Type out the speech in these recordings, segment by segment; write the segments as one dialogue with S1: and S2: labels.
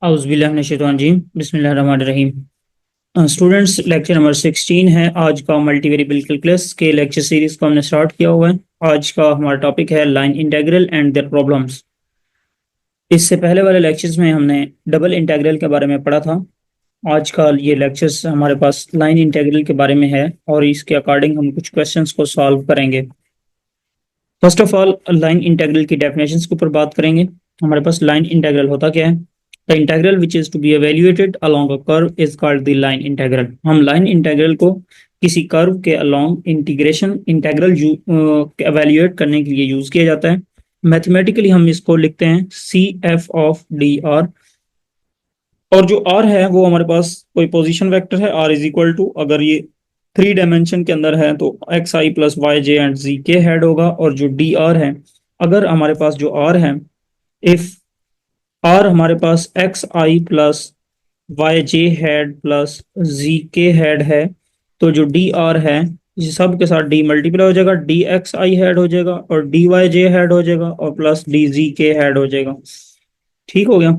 S1: औज़ुबिल्लाहिमिनश्शैतानिर्रजीम बिस्मिल्लाहिर्रहमानिर्रहीम। Students, lecture number 16 है आज का मल्टीवेरिएबल कैलकुलस के लेक्चर सीरीज को हमने स्टार्ट किया हुआ है। आज का हमारा टॉपिक है line integral and their problems. इससे पहले वाले लेक्चर्स में हमने डबल इंटीग्रल के बारे में पढ़ा था। आज का ये लेक्चर्स हमारे पास लाइन इंटीग्रल के बारे में है और इसके अकॉर्डिंग हम कुछ क्वेश्चंस को सॉल्व करेंगे। First of all line integral की डेफिनेशंस के ऊपर बात करेंगे। हमारे पास लाइन इंटीग्रल होता क्या है? The integral which is to be evaluated along a curve is called the line integral. हम लाइन इंटीग्रल को किसी कर्व के अलोंग इंटीग्रेशन इंटीग्रल एवेल्युएट करने के लिए यूज किया जाता है। मैथमेटिकली हम इसको लिखते हैं C F of D R. और जो आर है वो हमारे पास कोई पोजीशन वेक्टर है, आर इज इक्वल टू, अगर ये 3 डायमेंशन के अंदर है तो X I plus Y J and Z K hat होगा। और जो डी आर है, अगर हमारे पास जो आर है, इफ आर हमारे पास x I plus Y J head plus ji K head है, तो जो डी आर है इस सब के साथ डी मल्टीप्लाई हो जाएगा, डी एक्स आई हेड हो जाएगा और डी वाई जे हेड हो जाएगा और plus D G K head हो जाएगा। ठीक हो गया?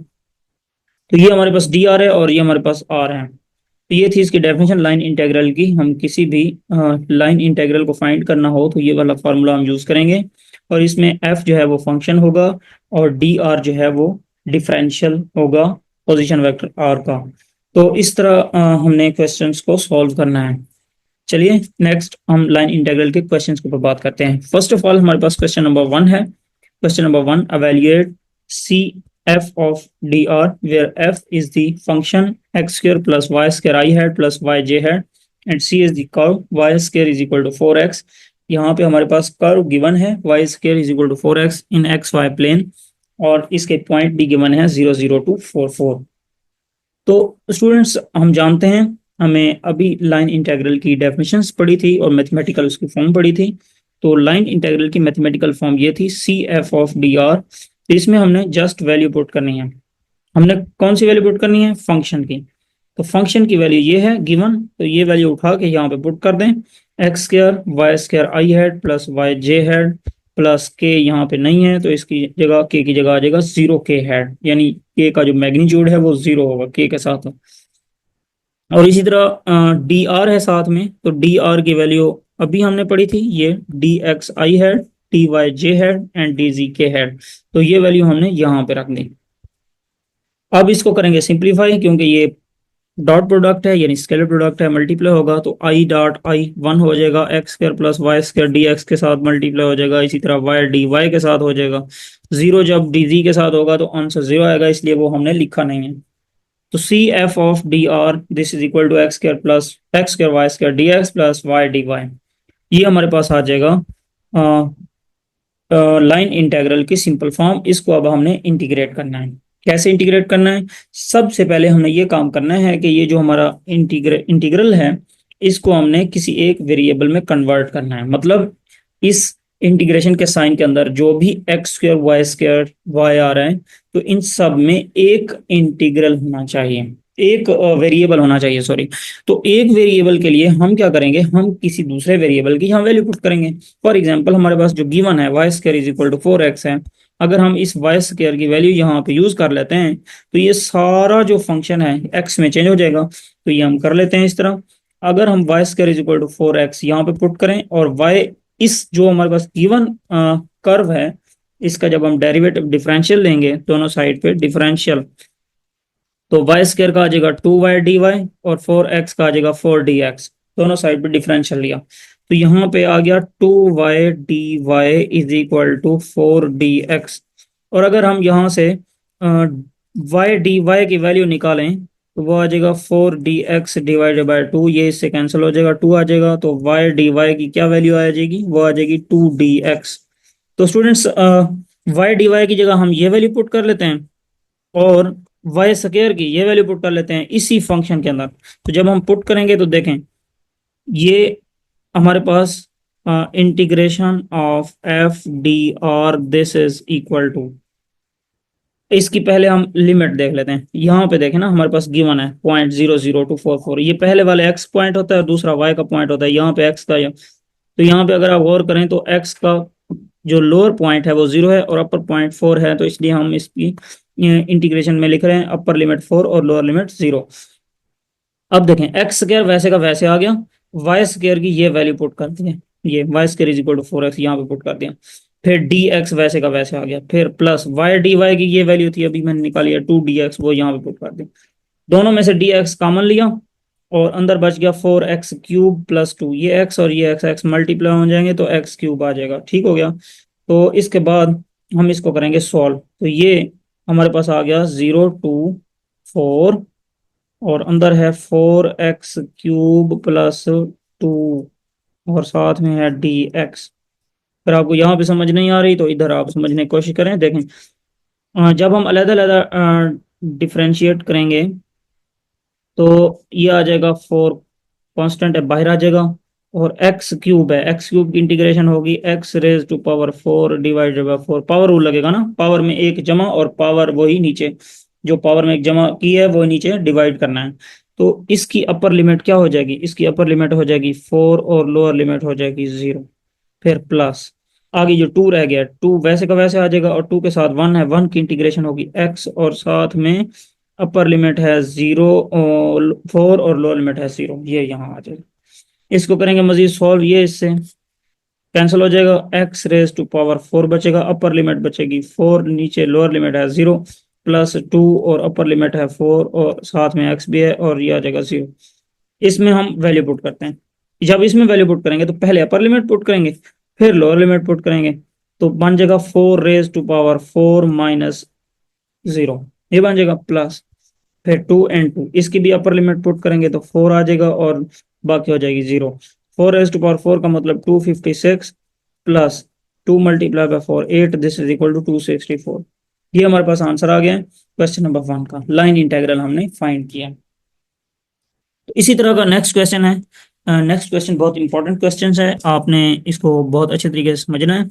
S1: तो ये हमारे पास डी आर है और ये हमारे पास आर है। तो ये थी इसकी डेफिनेशन लाइन इंटीग्रल की। हम किसी भी लाइन इंटीग्रल को फाइंड करना हो तो ये वाला फार्मूला हम यूज करेंगे और इसमें एफ जो है वो फंक्शन होगा और डी आर जो है वो डिफरेंशियल होगा पोजीशन वेक्टर आर का। तो इस तरह हमने क्वेश्चंस को सॉल्व करना है। चलिए नेक्स्ट हम लाइन इंटीग्रल के क्वेश्चंस के ऊपर बात करते हैं। फर्स्ट ऑफ ऑल हमारे पास क्वेश्चन नंबर 1 है। Question number 1, evaluate C f of dr where f is the function x square plus y square I hat plus y j hat and C is the curve y square is equal to 4x। यहाँ पे हमारे पास curve given है y square is equal to 4x in xy plane और इसके point भी given है 0 0 2 4 4। तो students हम जानते हैं, हमें अभी लाइन इंटीग्रल की डेफिनेशंस पढ़ी थी और मैथमेटिकल उसकी फॉर्म पढ़ी थी। तो लाइन इंटीग्रल की मैथमेटिकल फॉर्म ये थी C F of D R. तो इसमें हमने जस्ट वैल्यू पुट करनी है। हमने कौन सी वैल्यू पुट करनी है? फंक्शन की। तो फंक्शन की वैल्यू ये है गिवन, तो ये वैल्यू उठा के यहाँ पे पुट कर दें। X square Y square I head plus Y J head plus K यहाँ पे नहीं है तो इसकी जगह के की जगह आ जाएगा 0 के हेड, यानी के का जो मैग्नीट्यूड है वो 0 होगा के के साथ। और इसी तरह डी आर है साथ में, तो डी आर की वैल्यू अभी हमने पढ़ी थी, ये D X I head T Y J head and D G K head. तो ये वैल्यू हमने यहाँ पे रख दी। अब इसको करेंगे सिंप्लीफाई, क्योंकि ये डॉट प्रोडक्ट है यानी स्केलर प्रोडक्ट है, मल्टीप्लाई होगा तो आई डॉट आई 1 हो जाएगा, X square plus Y square D X के साथ मल्टीप्लाई हो जाएगा, इसी तरह वाई डी वाई के साथ हो जाएगा। 0 जब डी जी के साथ होगा तो आंसर 0 आएगा, इसलिए वो हमने लिखा नहीं है। तो C F of D R this is equal to X square plus X square Y square D X plus Y D Y. ये हमारे पास आ जाएगा लाइन इंटीग्रल की सिंपल फॉर्म। इसको अब हमने इंटीग्रेट करना है। कैसे इंटीग्रेट करना है? सबसे पहले हमने ये काम करना है कि ये जो हमारा इंटीग्रल है इसको हमने किसी एक वेरिएबल में कन्वर्ट करना है। मतलब इस इंटीग्रेशन के साइन के अंदर जो भी एक्स स्क्र वाई आ रहा है तो इन सब में एक इंटीग्रल होना चाहिए, एक वेरिएबल होना चाहिए, सॉरी। तो एक वेरिएबल के लिए हम क्या करेंगे, हम किसी दूसरे वेरिएबल की यहाँ वैल्यू पुट करेंगे। फॉर एग्जांपल हमारे पास जो गिवन है Y square is equal to 4x है, अगर हम इस वाई स्क्वायर की वैल्यू यहाँ पे यूज कर लेते हैं तो ये सारा जो फंक्शन है एक्स में चेंज हो जाएगा। तो ये हम कर लेते हैं इस तरह। अगर हम Y square is equal to 4x यहाँ पे पुट करें और वाई इस जो हमारे पास गिवन कर्व है इसका जब हम डेरिवेटिव डिफरेंशियल लेंगे दोनों साइड पे डिफरेंशियल, तो वाई स्क्र का आ जाएगा 2y dy और 4x का आ जाएगा 4dx। दोनों साइड पे डिफरेंशियल लिया तो यहाँ पे आ गया 2y dy is equal to 4dx। और अगर हम यहाँ से y dy की वैल्यू निकालें तो वो आ जाएगा 4dx डिवाइडेड बाय 2, ये इससे कैंसिल हो जाएगा, 2 आ जाएगा। तो y dy की क्या वैल्यू आ जाएगी? वो आ जाएगी 2dx। तो स्टूडेंट्स y dy की जगह हम ये वैल्यू पुट कर लेते हैं और वाई स्क्वायर की ये वैल्यू पुट कर लेते हैं इसी फंक्शन के अंदर। तो जब हम पुट करेंगे तो देखें ये हमारे पास integration of F D R this is equal to, इसकी पहले हम लिमिट देख लेते हैं। यहाँ पे देखें ना हमारे पास गिवन है 0.00244, ये पहले वाले एक्स पॉइंट होता है और दूसरा वाई का पॉइंट होता है। यहाँ पे एक्स का, तो यहाँ पे अगर आप गौर करें तो एक्स का जो लोअर पॉइंट है वो 0 है और अपर पॉइंट 4 है, तो इसलिए हम इसकी इंटीग्रेशन में लिख रहे हैं, अपर लिमिट 4 और लोअर लिमिट 0। अब देखें एक्स स्क्वायर वैसे का वैसे आ गया, वाई स्क्वायर की ये वैल्यू पुट कर दी है, ये Y square is equal to 4x यहाँ पे पुट कर दिया। फिर डी एक्स वैसे का वैसे आ गया, फिर प्लस वाई डी वाई की ये वैल्यू थी अभी मैंने निकाली है 2 dx, वो यहाँ पे पुट कर दी। दोनों में से डी एक्स कॉमन लिया और अंदर बच गया 4x³ प्लस 2, ये x और ये x मल्टीप्लाई हो जाएंगे तो x³ आ जाएगा। ठीक हो गया। तो इसके बाद हम इसको करेंगे सॉल्व, तो ये हमारे पास आ गया 0 2 4 और अंदर है 4x³ प्लस 2 और साथ में है dx। अगर आपको यहाँ पे समझ नहीं आ रही तो इधर आप समझने की कोशिश करें। देखें जब हम अलग-अलग डिफरेंशिएट करेंगे तो ये आ जाएगा 4, कांस्टेंट है बाहर आ जाएगा, और x³ है, x³ की इंटीग्रेशन होगी x⁻⁴ divided by 4, power rule लगेगा ना, पावर में एक जमा और पावर वही नीचे, जो पावर में एक जमा की है वो नीचे डिवाइड करना है। तो इसकी अपर लिमिट क्या हो जाएगी, इसकी अपर लिमिट हो जाएगी 4 और लोअर लिमिट हो जाएगी 0। फिर प्लस आगे जो 2 रह गया, 2 वैसे का वैसे आ जाएगा और 2 के साथ 1 है, 1 की इंटीग्रेशन होगी x और साथ में अपर लिमिट है 0 और 4 और लोअर लिमिट है 0, ये यहाँ आ जाएगा। इसको करेंगे मजीद सॉल्व, ये इससे कैंसिल हो जाएगा, x⁻⁴ बचेगा, अपर लिमिट बचेगी 4, नीचे लोअर लिमिट है 0 प्लस 2 और अपर लिमिट है 4 और साथ में x भी है और ये आ जाएगा 0। इसमें हम वैल्यू पुट करते हैं। जब इसमें वैल्यू पुट करेंगे तो पहले अपर लिमिट पुट करेंगे फिर लोअर लिमिट पुट करेंगे, तो बन जाएगा 4⁻⁴ माइनस 0, ये बन जाएगा प्लस, फिर 2 इसकी भी अपर लिमिट पुट करेंगे तो 4 आ जाएगा और बाकी हो जाएगी 0। 4⁻⁴ का मतलब 256 plus 2 multiply by 4 8, this is equal to 264। ये हमारे पास आंसर आ गया है क्वेश्चन नंबर 1 का, लाइन इंटीग्रल हमने फाइंड किया। तो इसी तरह का नेक्स्ट क्वेश्चन है, नेक्स्ट क्वेश्चन बहुत इंपॉर्टेंट क्वेश्चन है, आपने इसको बहुत अच्छे तरीके से समझना है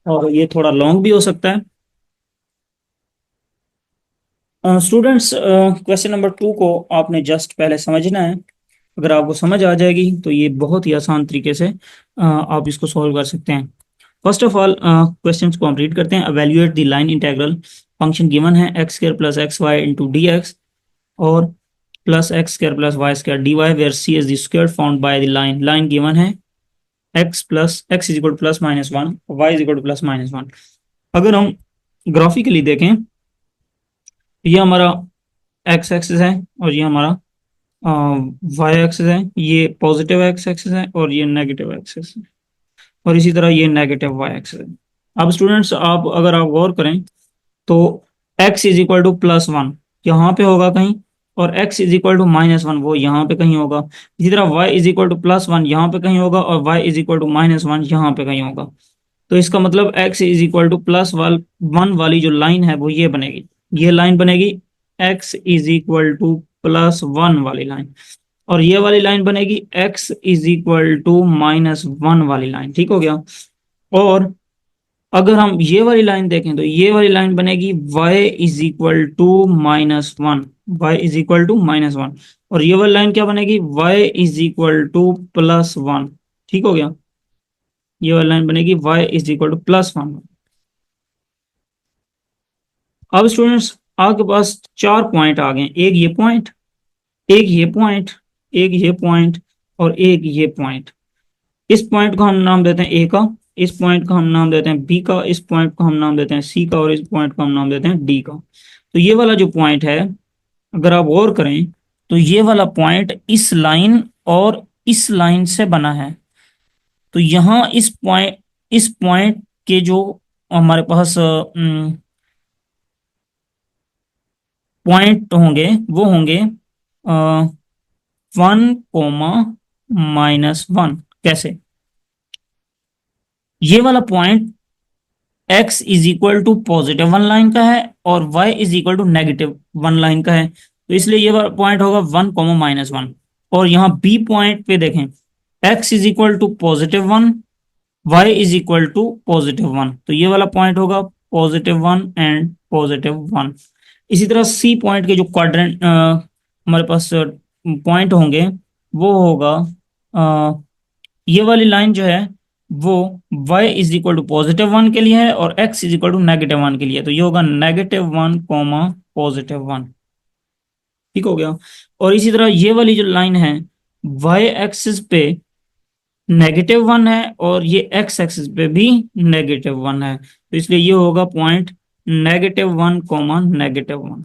S1: और ये थोड़ा लॉन्ग भी हो सकता है। स्टूडेंट्स क्वेश्चन नंबर 2 को आपने जस्ट पहले समझना है, अगर आपको समझ आ जाएगी तो ये बहुत ही आसान तरीके से आप इसको सॉल्व कर सकते हैं। फर्स्ट ऑफ ऑल क्वेश्चंस को हम रीड करते हैं। Evaluate the line integral, function given है x² plus X Y into D X और plus x² plus Y square D Y, where C is the square found by the line, line given है x is equal to plus minus 1, Y is equal to plus minus 1। अगर हम graphically देखें, ये हमारा x axis है और ये हमारा वाई एक्सिस है, ये पॉजिटिव x एक्सिस है और ये नेगेटिव एक्सिस है, और इसी तरह ये नेगेटिव वाई एक्सिस है। अब स्टूडेंट्स आप अगर आप गौर करें तो x is equal to plus 1 यहाँ पे होगा कहीं, और x is equal to minus 1 वो यहाँ पे कहीं होगा। इसी तरह y is equal to plus 1 यहाँ पे कहीं होगा और y is equal to minus 1 यहाँ पे कहीं होगा। तो इसका मतलब x is equal to plus 1 वाली जो लाइन है वो ये बनेगी, ये लाइन बनेगी x is equal to plus 1 वाली लाइन, और ये वाली लाइन बनेगी x is equal to minus 1 वाली लाइन। ठीक हो गया। और अगर हम ये वाली लाइन देखें तो ये वाली लाइन बनेगी y is equal to -1, y is equal to -1, और ये वाली लाइन क्या बनेगी y is equal to plus 1। ठीक हो गया, ये वाली लाइन बनेगी y is equal to plus 1। अब स्टूडेंट्स आपके पास 4 पॉइंट आ गए, एक ये पॉइंट, एक ये पॉइंट, एक ये पॉइंट और एक ये पॉइंट। इस पॉइंट को हम नाम देते हैं ए का, इस पॉइंट का हम नाम देते हैं बी का, इस पॉइंट को हम नाम देते हैं सी का और इस पॉइंट को हम नाम देते हैं डी का। तो ये वाला जो पॉइंट है, अगर आप गौर करें तो ये वाला पॉइंट इस लाइन और इस लाइन से बना है। तो यहाँ इस पॉइंट के जो हमारे पास पॉइंट होंगे वो होंगे 1, -1। कैसे, ये वाला point x is equal to positive 1 line का है और y is equal to negative 1 line का है, तो इसलिए ये वाला पॉइंट होगा 1, -1। और यहाँ b पॉइंट पे देखें, x is equal to positive 1, y is equal to positive 1, तो ये वाला पॉइंट होगा पॉजिटिव 1 एंड पॉजिटिव 1। इसी तरह सी पॉइंट के जो क्वाड्रेंट हमारे पास पॉइंट होंगे वो होगा ये वाली लाइन जो है वो y इज इक्वल टू +1 के लिए है और x इज इक्वल टू -1 के लिए है। तो ये होगा -1 कॉमा +1। ठीक हो गया। और इसी तरह ये वाली जो लाइन है y एक्सिस पे -1 है और ये x एक्सिस पे भी -1 है, तो इसलिए ये होगा पॉइंट -1 कॉमा -1।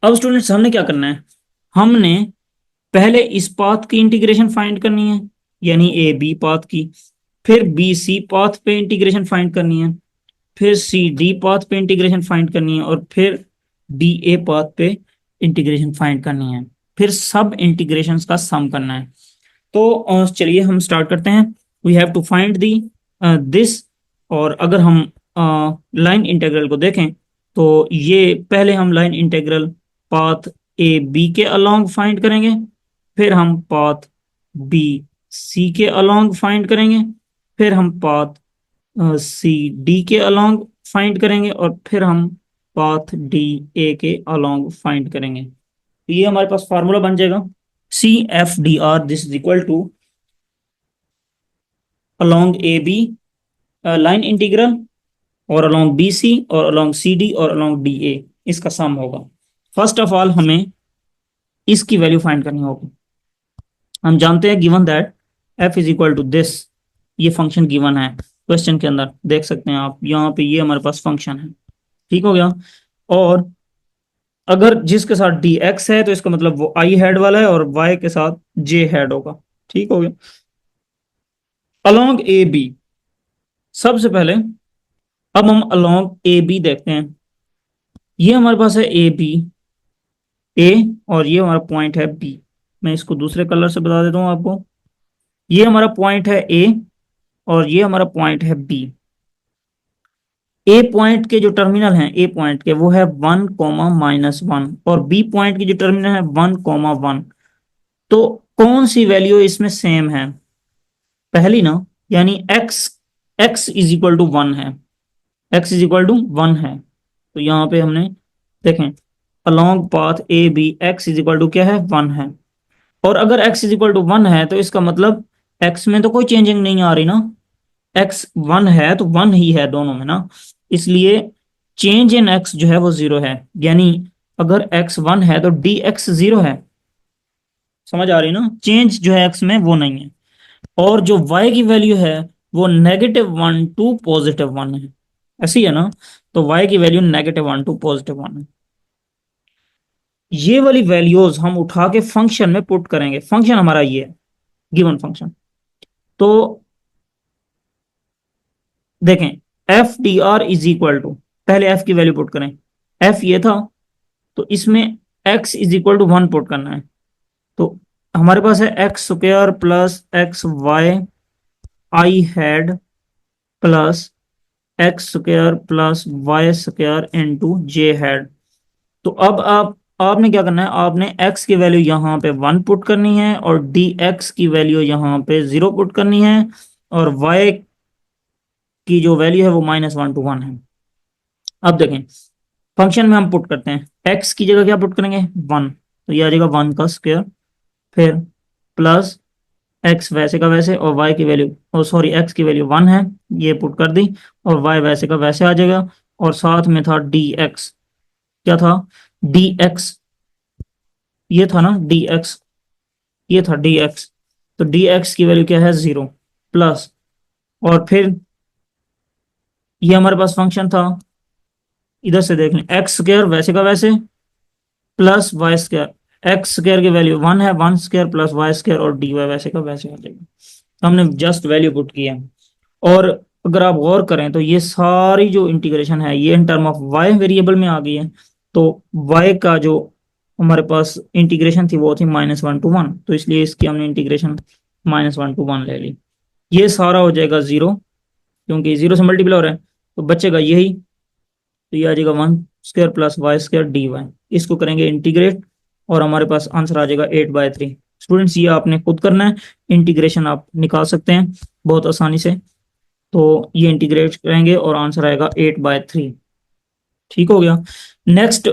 S1: अब स्टूडेंट्स हमने क्या करना है, हमने पहले इस पाथ की इंटीग्रेशन फाइंड करनी है, यानी ए बी पाथ की, फिर बी सी पाथ पे इंटीग्रेशन फाइंड करनी है, फिर सी डी पाथ पे इंटीग्रेशन फाइंड करनी है और फिर डी ए पाथ पे इंटीग्रेशन फाइंड करनी है, फिर सब इंटीग्रेशंस का सम करना है। तो चलिए हम स्टार्ट करते हैं। We have to find the this. और अगर हम लाइन इंटीग्रल को देखें तो ये पहले हम line integral path A B के अलोंग फाइंड करेंगे, फिर हम पाथ बी सी के अलोंग फाइंड करेंगे, फिर हम पाथ सी डी के अलोंग फाइंड करेंगे और फिर हम पाथ डी ए के अलोंग फाइंड करेंगे। तो ये हमारे पास फार्मूला बन जाएगा CFDR, this is equal to along AB line integral और along BC और along CD और along DA, इसका सम होगा। फर्स्ट ऑफ ऑल हमें इसकी वैल्यू फाइंड करनी होगी। हम जानते हैं given that f is equal to this, ये फंक्शन गिवन है क्वेश्चन के अंदर, देख सकते हैं आप यहाँ पे, ये हमारे पास फंक्शन है। ठीक हो गया। और अगर जिसके साथ dx है तो इसका मतलब वो i हेड वाला है और y के साथ j हेड होगा। ठीक हो गया। along AB, सबसे पहले अब हम along AB देखते हैं। ये हमारे पास है ए बी, ए, और ये हमारा पॉइंट है बी। मैं इसको दूसरे कलर से बता देता हूँ आपको। ये हमारा पॉइंट है ए और ये हमारा पॉइंट है बी। ए पॉइंट के जो टर्मिनल हैं, ए पॉइंट के, वो है 1, -1 और बी पॉइंट की जो टर्मिनल है 1, 1। तो कौन सी वैल्यू इसमें सेम है? पहली ना, यानी x इज इक्वल टू 1 है, x इज इक्वल टू 1 है। तो यहाँ पे हमने देखें along path A B x is equal to क्या है, 1 है। और अगर x इज इक्वल टू 1 है तो इसका मतलब x में तो कोई चेंजिंग नहीं आ रही ना, x 1 है तो 1 ही है दोनों में ना, इसलिए चेंज इन x जो है वो 0 है। यानी अगर x 1 है तो dx 0 है। समझ आ रही ना, चेंज जो है x में वो नहीं है। और जो y की वैल्यू है वो -1 टू +1 है, ऐसी है ना। तो y की वैल्यू -1 टू +1 है। ये वाली वैल्यूज हम उठा के फंक्शन में पुट करेंगे। फंक्शन हमारा ये है, गिवन फंक्शन। तो देखें FDR इज इक्वल टू, पहले f की वैल्यू पुट करें, f ये था, तो इसमें x is equal to 1 put करना है। तो हमारे पास है x² plus XY I head plus x² plus y² into J hat. तो अब आपने क्या करना है, आपने x की वैल्यू यहाँ पे 1 पुट करनी है और dx की वैल्यू यहाँ पे 0 पुट करनी है और y की जो वैल्यू है वो -1 to 1 है। अब देखें फंक्शन में हम पुट करते हैं, x की जगह क्या पुट करेंगे, 1, तो ये आ जाएगा 1 का स्क्वायर, फिर प्लस x वैसे का वैसे और y की वैल्यू, ओ सॉरी x की वैल्यू 1 है, ये पुट कर दी, और y वैसे का वैसे आ जाएगा। और साथ में था dx, क्या था, dx, ये था ना dx, ये था dx, तो dx की वैल्यू क्या है, 0 प्लस, और फिर ये हमारे पास फंक्शन था, इधर से देख लें, x² वैसे का वैसे प्लस y², x² की वैल्यू 1 है, 1² प्लस y² और dy वैसे का वैसे आ जाएगा। तो हमने जस्ट वैल्यू पुट किया। और अगर आप गौर करें तो ये सारी जो इंटीग्रेशन है ये in term of y variable में आ गई है। तो y का जो हमारे पास इंटीग्रेशन थी वो थी -1 to 1, तो इसलिए इसकी हमने इंटीग्रेशन -1 to 1 ले ली। ये सारा हो जाएगा 0, क्योंकि 0 से मल्टीप्लाई हो रहा है, तो बचेगा यही, तो ये आ जाएगा 1² प्लस y² dy। इसको करेंगे इंटीग्रेट और हमारे पास आंसर आ जाएगा 8/3। स्टूडेंट्स ये आपने खुद करना है, इंटीग्रेशन आप निकाल सकते हैं बहुत आसानी से। तो ये इंटीग्रेट करेंगे और आंसर आएगा 8/3। ठीक हो गया। नेक्स्ट,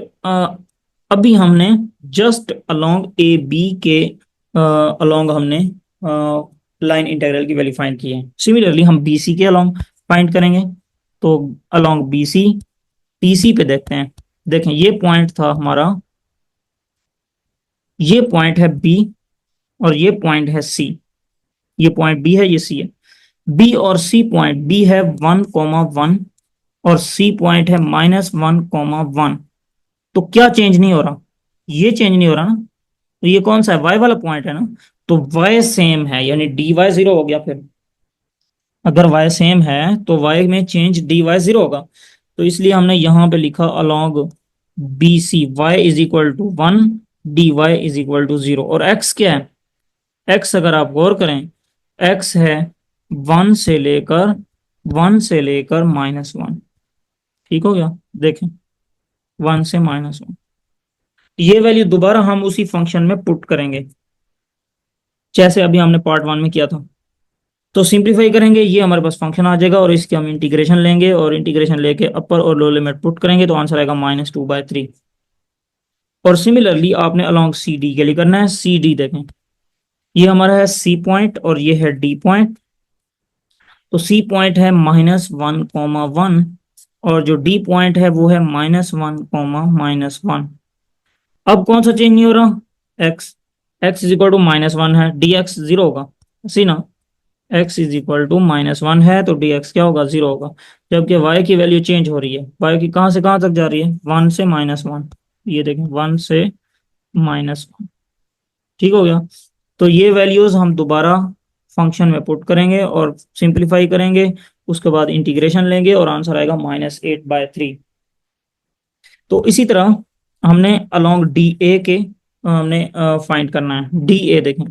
S1: अभी हमने जस्ट अलोंग ए बी के अलोंग हमने लाइन इंटीग्रल की वैल्यू फाइंड की है। सिमिलरली हम BC के अलोंग फाइंड करेंगे। तो अलोंग BC, TC पे देखते हैं। देखें ये पॉइंट था हमारा, ये पॉइंट है B और ये पॉइंट है C। ये पॉइंट B है, ये C है। B और C पॉइंट, B है 1,1 और C पॉइंट है -1,1। तो क्या चेंज नहीं हो रहा? ये चेंज नहीं हो रहा ना। तो ये कौन सा है? Y वाला पॉइंट है ना। तो Y सेम है, यानी dy 0 हो गया। फिर अगर Y सेम है तो Y में चेंज dy 0 होगा। तो इसलिए हमने यहां पे लिखा along BC y is equal to 1, dy is equal to 0। और x क्या है? x अगर आप गौर करें, x है 1 से लेकर -1। ठीक हो गया? देखें, 1 से -1। ये वैल्यू दोबारा हम उसी फंक्शन में पुट करेंगे जैसे अभी हमने पार्ट 1 में किया था। तो सिंप्लीफाई करेंगे, ये हमारे पास फंक्शन आ जाएगा और इसके हम इंटीग्रेशन लेंगे और इंटीग्रेशन लेके अपर और लोअर लिमिट पुट करेंगे तो आंसर आएगा -2/3। और सिमिलरली आपने अलोंग CD के लिए करना है। CD देखें, ये हमारा है C पॉइंट और ये है D पॉइंट। तो C पॉइंट है -1,1 और जो D पॉइंट है वो है -1,-1। अब कौन सा चेंज नहीं हो रहा? x। x is equal to -1 है, dx 0 होगा। सी ना, x इज इक्वल टू -1 है तो dx क्या होगा? 0 होगा। जबकि y की वैल्यू चेंज हो रही है। y की कहाँ से कहाँ तक जा रही है? 1 से -1। ये देखें, 1 से -1। ठीक हो गया? तो ये वैल्यूज हम दोबारा फंक्शन में पुट करेंगे और सिंप्लीफाई करेंगे। उसके बाद इंटीग्रेशन लेंगे और आंसर आएगा -8/3। तो इसी तरह हमने अलोंग DA के हमने फाइंड करना है। DA देखें,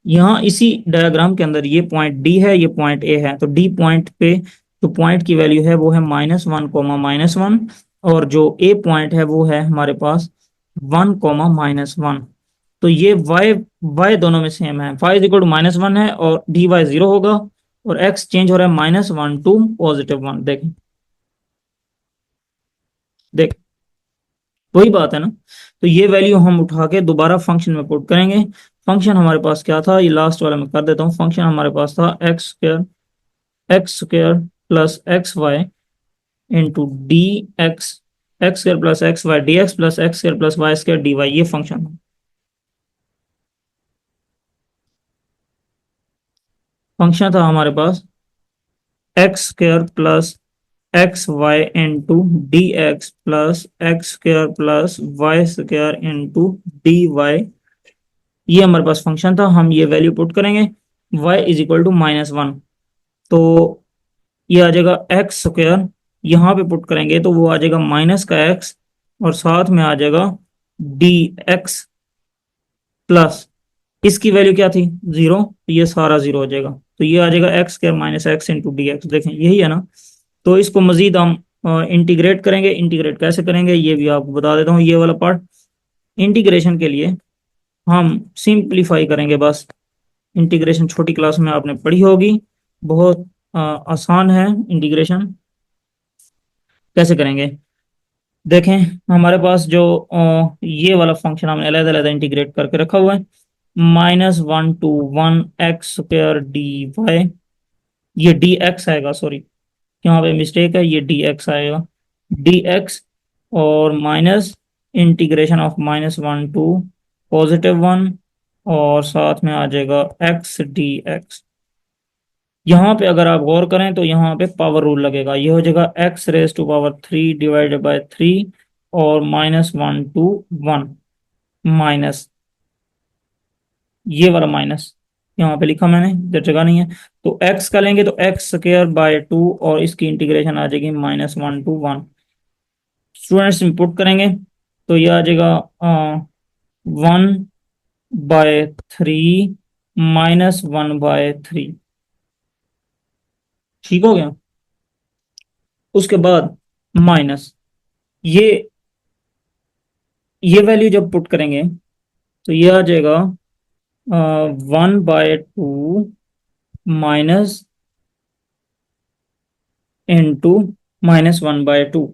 S1: यहाँ इसी डायग्राम के अंदर ये पॉइंट D है, ये पॉइंट A है। तो D पॉइंट पे जो पॉइंट की वैल्यू है वो है -1, और जो A पॉइंट है वो है हमारे पास 1, -1। तो ये y दोनों में सेम है। y इज इक्वल टू -1 है और dy 0 होगा और x चेंज हो रहा है -1 टू +1। देखें, देख, वही बात है ना। तो ये वैल्यू हम उठा के दोबारा फंक्शन में पुट करेंगे। फंक्शन हमारे पास क्या था? ये लास्ट वाला मैं कर देता हूँ। फंक्शन हमारे पास था x square plus X Y into D X, X square plus X Y D X plus X square plus Y square D Y. ये फंक्शन है। फंक्शन था हमारे पास X square plus X Y into D X plus X square plus Y square into D Y. ये हमारे पास function था। हम ये वैल्यू पुट करेंगे, y इज इक्वल टू -1। तो ये आ जाएगा एक्स स्क्वायर, यहाँ पे पुट करेंगे तो वो आ जाएगा माइनस का एक्स और साथ में आ जाएगा डी एक्स प्लस, इसकी वैल्यू क्या थी? 0। तो ये सारा 0 हो जाएगा। तो ये आ जाएगा x square minus x into D x. देखें, यही है ना। तो इसको मजीद हम इंटीग्रेट करेंगे। इंटीग्रेट कैसे करेंगे ये भी आपको बता देता हूँ। ये वाला पार्ट इंटीग्रेशन के लिए हम सिंप्लीफाई करेंगे बस। इंटीग्रेशन छोटी क्लास में आपने पढ़ी होगी, बहुत आसान है इंटीग्रेशन। कैसे करेंगे? देखें, हमारे पास जो ये वाला फंक्शन हमने अलग अलग इंटीग्रेट करके रखा हुआ है, -1 to 1 X square D Y. ये डी एक्स आएगा, सॉरी यहाँ पे मिस्टेक है, ये डी एक्स आएगा, डी एक्स और माइनस इंटीग्रेशन ऑफ -1 to +1 और साथ में आ जाएगा एक्स डी एक्स। यहाँ पे अगर आप गौर करें तो यहाँ पे पावर रूल लगेगा। ये हो जाएगा x⁻³ डिवाइडेड बाय 3 और -1 to 1 माइनस ये वाला माइनस यहाँ पे लिखा मैंने, इधर जगह नहीं है। तो x का लेंगे तो x² बाय 2 और इसकी इंटीग्रेशन आ जाएगी -1 to 1। स्टूडेंट्स इंपुट करेंगे तो ये आ जाएगा 1/3 -1/3। ठीक हो गया? उसके बाद माइनस ये ये वैल्यू जब पुट करेंगे तो ये आ जाएगा 1/2 माइनस इंटू -1/2।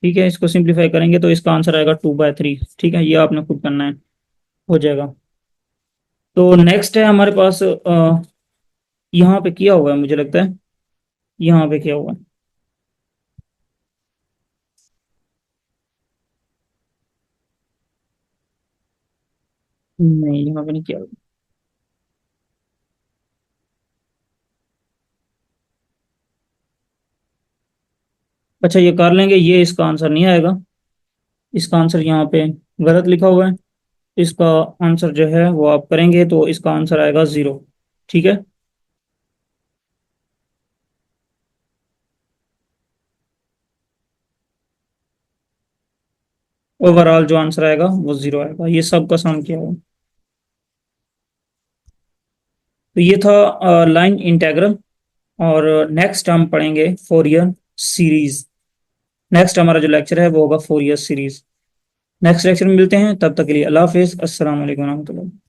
S1: ठीक है, इसको सिंप्लीफाई करेंगे तो इसका आंसर आएगा 2/3। ठीक है, ये आपने खुद करना है, हो जाएगा। तो नेक्स्ट है हमारे पास यहाँ पे किया हुआ है, मुझे लगता है यहाँ पे किया हुआ है। नहीं, यहाँ पे नहीं किया हुआ। अच्छा, ये कर लेंगे, ये इसका आंसर नहीं आएगा। इसका आंसर यहाँ पे गलत लिखा हुआ है। इसका आंसर जो है वो आप करेंगे तो इसका आंसर आएगा 0। ठीक है। ओवरऑल जो आंसर आएगा वो 0 आएगा, ये सब का सम किया हुआ। तो ये था लाइन इंटेग्रल। और नेक्स्ट हम पढ़ेंगे फोरियर सीरीज। नेक्स्ट हमारा जो लेक्चर है वो होगा फोरियर सीरीज। नेक्स्ट लेक्चर में मिलते हैं, तब तक के लिए अल्लाह हाफिज, अस्सलाम वालेकुम रहमतुल्लाह।